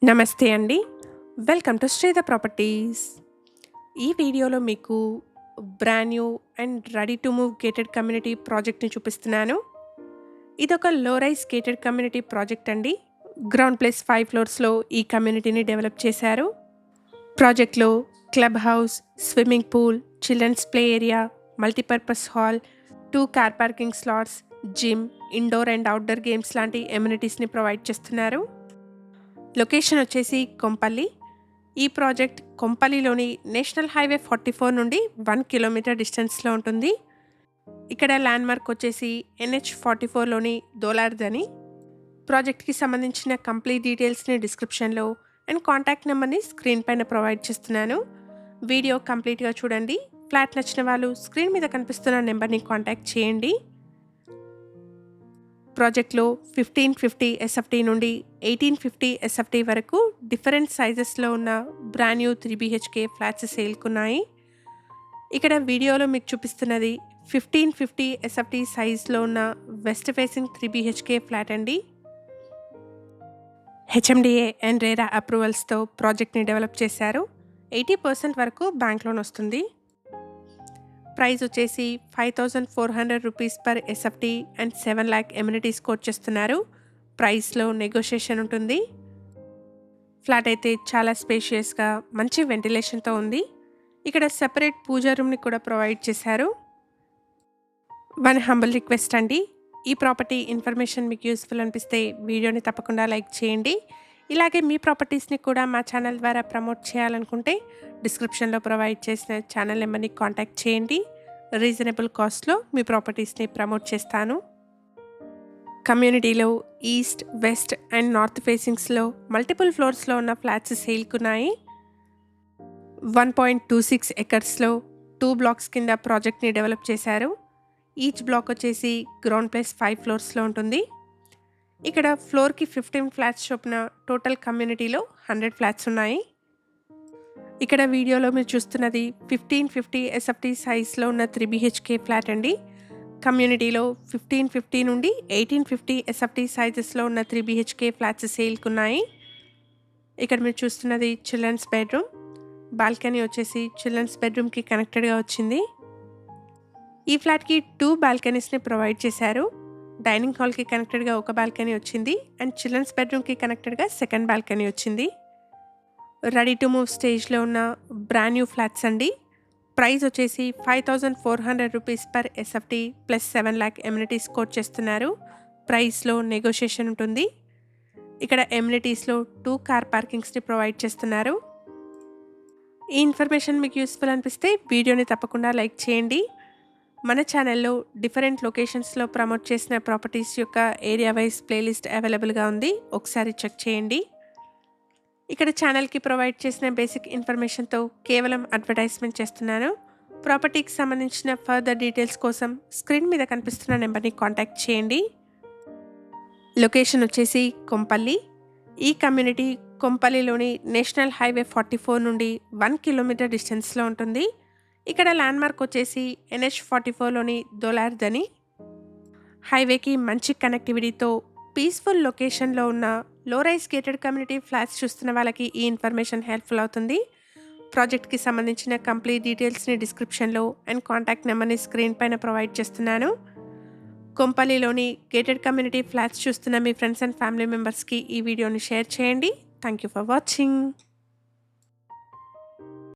నమస్తే అండి. Welcome to Sridhar properties. ఈ వీడియోలో మీకు brand new and ready to move gated community ప్రాజెక్ట్‌ని చూపిస్తున్నాను. ఇదొక low rise gated community project అండి. గ్రౌండ్ ప్లస్ 5 ఫ్లోర్స్‌లో ఈ కమ్యూనిటీని డెవలప్ చేశారు. ప్రాజెక్ట్‌లో club house, swimming pool, children's play area, multipurpose hall, 2 car parking slots, gym, indoor and outdoor games లాంటి ఎమ్యూనిటీస్‌ని ప్రొవైడ్ చేస్తున్నారు. లొకేషన్ వచ్చేసి కొంపల్లి. ఈ ప్రాజెక్ట్ కొంపల్లిలోని నేషనల్ హైవే 44 నుండి 1 కిలోమీటర్ డిస్టెన్స్లో ఉంటుంది. ఇక్కడ ల్యాండ్మార్క్ వచ్చేసి NH44లోని దోలార్దని. ప్రాజెక్ట్కి సంబంధించిన కంప్లీట్ డీటెయిల్స్ని డిస్క్రిప్షన్లో అండ్ కాంటాక్ట్ నెంబర్ని స్క్రీన్ పైన ప్రొవైడ్ చేస్తున్నాను. వీడియో కంప్లీట్గా చూడండి. ఫ్లాట్ నచ్చిన వాళ్ళు స్క్రీన్ మీద కనిపిస్తున్న నెంబర్ని కాంటాక్ట్ చేయండి. ప్రాజెక్ట్లో 1550 SFT నుండి 1850 SFT వరకు డిఫరెంట్ సైజెస్లో ఉన్న బ్రాండ్ న్యూ 3 BHK ఫ్లాట్స్ సేల్కున్నాయి. ఇక్కడ వీడియోలో మీకు చూపిస్తున్నది 1550 SFT సైజ్లో ఉన్న వెస్ట్ ఫేసింగ్ 3 BHK ఫ్లాట్ అండి. HMDA అండ్ రేరా అప్రూవల్స్తో ప్రాజెక్ట్ని డెవలప్ చేశారు. 80% వరకు బ్యాంక్ లోన్ వస్తుంది. ప్రైస్ వచ్చేసి 5,400 rupees per SFT and 7 lakh amenities quote చేస్తున్నారు. ప్రైస్లో నెగోషియేషన్ ఉంటుంది. ఫ్లాట్ అయితే చాలా స్పేషియస్గా మంచి వెంటిలేషన్తో ఉంది. ఇక్కడ సెపరేట్ పూజా రూమ్ని కూడా ప్రొవైడ్ చేశారు. వన్ హంబుల్ రిక్వెస్ట్ అండి, ఈ ప్రాపర్టీ ఇన్ఫర్మేషన్ మీకు యూస్ఫుల్ అనిపిస్తే వీడియోని తప్పకుండా లైక్ చేయండి. ఇలాగే మీ ప్రాపర్టీస్ని కూడా మా ఛానల్ ద్వారా ప్రమోట్ చేయాలనుకుంటే డిస్క్రిప్షన్లో ప్రొవైడ్ చేసిన ఛానల్ నెంబర్ని కాంటాక్ట్ చేయండి. రీజనబుల్ కాస్ట్లో మీ ప్రాపర్టీస్ని ప్రమోట్ చేస్తాను. కమ్యూనిటీలో ఈస్ట్, వెస్ట్ అండ్ నార్త్ ఫేసింగ్స్లో మల్టిపుల్ ఫ్లోర్స్లో ఉన్న ఫ్లాట్స్ సేల్కున్నాయి. 1.26 ఎకర్స్లో 2 బ్లాక్స్ కింద ప్రాజెక్ట్ని డెవలప్ చేశారు. ఈచ్ బ్లాక్ వచ్చేసి గ్రౌండ్ ప్లస్ 5 ఫ్లోర్స్లో ఉంటుంది. ఇక్కడ ఫ్లోర్కి 15 ఫ్లాట్స్ చొప్పున టోటల్ కమ్యూనిటీలో 100 ఫ్లాట్స్ ఉన్నాయి. ఇక్కడ వీడియోలో మీరు చూస్తున్నది 1550 SFT సైజ్లో ఉన్న 3 BHK ఫ్లాట్ అండి. కమ్యూనిటీలో 1550 నుండి 1850 SFT సైజెస్లో ఉన్న 3 BHK ఫ్లాట్స్ సేల్కున్నాయి. ఇక్కడ మీరు చూస్తున్నది చిల్డ్రన్స్ బెడ్రూమ్. బాల్కనీ వచ్చేసి చిల్డ్రన్స్ బెడ్రూమ్కి కనెక్టెడ్గా వచ్చింది. ఈ ఫ్లాట్కి 2 బాల్కనీస్ని ప్రొవైడ్ చేశారు. డైనింగ్ హాల్కి కనెక్టెడ్గా ఒక బాల్కనీ వచ్చింది అండ్ చిల్డ్రన్స్ బెడ్రూమ్కి కనెక్టెడ్గా సెకండ్ బాల్కనీ వచ్చింది. రెడీ టు మూవ్ స్టేజ్లో ఉన్న బ్రాండ్ న్యూ ఫ్లాట్స్ అండి. ప్రైస్ వచ్చేసి 5,400 rupees per SFT plus 7 lakh amenities quote చేస్తున్నారు. ప్రైస్లో నెగోషియేషన్ ఉంటుంది. ఇక్కడ ఎమ్యూనిటీస్లో 2 కార్ పార్కింగ్స్ని ప్రొవైడ్ చేస్తున్నారు. ఈ ఇన్ఫర్మేషన్ మీకు యూస్ఫుల్ అనిపిస్తే వీడియోని తప్పకుండా లైక్ చేయండి. మన ఛానల్లో డిఫరెంట్ లొకేషన్స్లో ప్రమోట్ చేసిన ప్రాపర్టీస్ యొక్క ఏరియా వైజ్ ప్లేలిస్ట్ అవైలబుల్గా ఉంది, ఒకసారి చెక్ చేయండి. ఇక్కడ ఛానల్కి ప్రొవైడ్ చేసిన బేసిక్ ఇన్ఫర్మేషన్తో కేవలం అడ్వర్టైజ్మెంట్ చేస్తున్నాను. ప్రాపర్టీకి సంబంధించిన ఫర్దర్ డీటెయిల్స్ కోసం స్క్రీన్ మీద కనిపిస్తున్న నెంబర్ని కాంటాక్ట్ చేయండి. లొకేషన్ వచ్చేసి కొంపల్లి. ఈ కమ్యూనిటీ కొంపల్లిలోని నేషనల్ హైవే 44 నుండి 1 కిలోమీటర్ డిస్టెన్స్లో ఉంటుంది. ఇక్కడ ల్యాండ్మార్క్ వచ్చేసి NH44లోని దోలార్దని. హైవేకి మంచి కనెక్టివిటీతో పీస్ఫుల్ లొకేషన్లో ఉన్న లో రైజ్ గేటెడ్ కమ్యూనిటీ ఫ్లాట్స్ చూస్తున్న వాళ్ళకి ఈ ఇన్ఫర్మేషన్ హెల్ప్ఫుల్ అవుతుంది. ప్రాజెక్ట్కి సంబంధించిన కంప్లీట్ డీటెయిల్స్ని డిస్క్రిప్షన్లో అండ్ కాంటాక్ట్ నెంబర్ని స్క్రీన్ పైన ప్రొవైడ్ చేస్తున్నాను. కొంపల్లిలోని గేటెడ్ కమ్యూనిటీ ఫ్లాట్స్ చూస్తున్న మీ ఫ్రెండ్స్ అండ్ ఫ్యామిలీ మెంబర్స్కి ఈ వీడియోని షేర్ చేయండి. Thank you for watching.